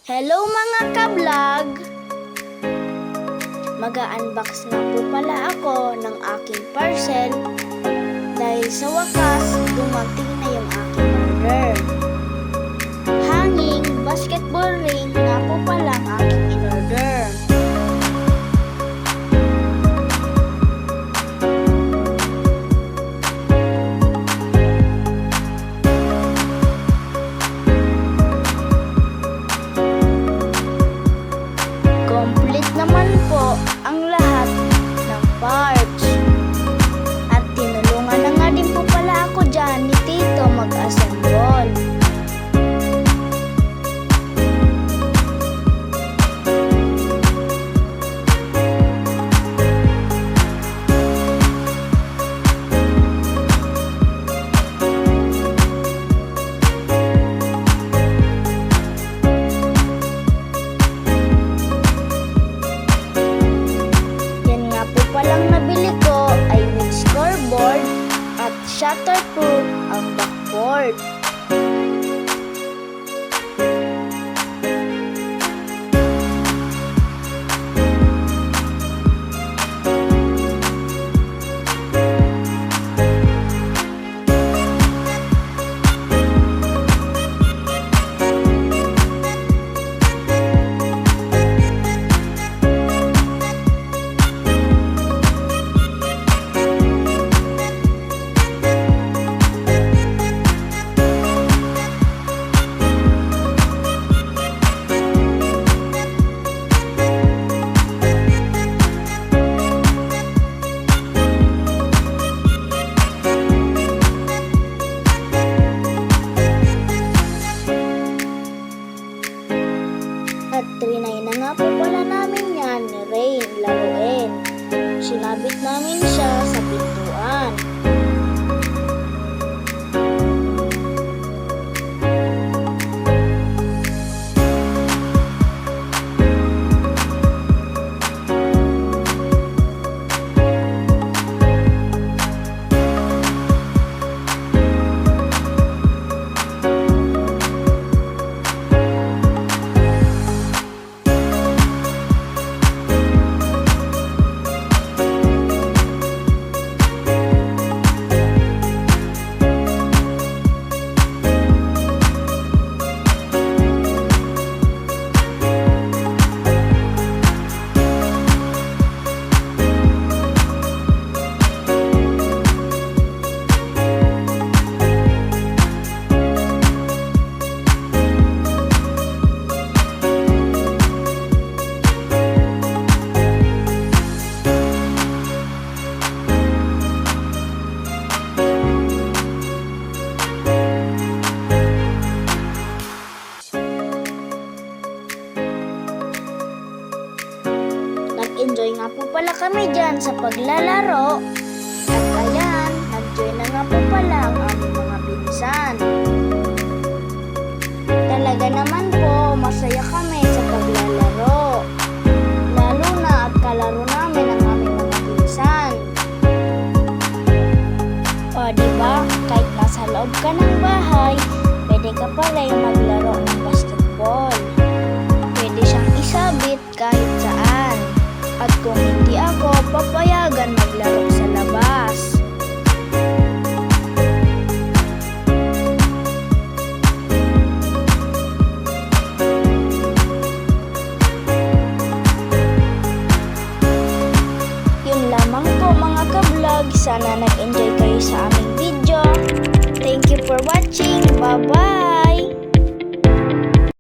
Hello mga ka-vlog! Mag-unbox na po pala ako ng aking parcel dahil sa wakas dumating na yung aking order. Hanging basketball ring na po pala ang aking in-order. Complete naman po ang lahat ng parts. At tinulungan na nga din po pala ako dyan ni Tito mag-assemble. Palang nabili ko ay with scoreboard at shatterproof ang backboard. At trinay na nga po pala namin yan ni Rain laruin. Sinabit namin siya sa pintuan. Nag-enjoy nga po pala kami dyan sa paglalaro. At ayan, nag-join na nga po pala ang aming mga pinsan. Talaga naman po, masaya kami sa paglalaro. Lalo na at kalaro namin ang aming mga pinsan. O diba, kahit nasa loob ka ng bahay, pwede ka pa rin maglaro ng basketball. Pwede siyang isabit kahit saan. At kung hindi ako, papayagan maglaro sa labas. Yun lamang po mga ka-vlog. Sana nag-enjoy kayo sa aming video. Thank you for watching. Bye-bye!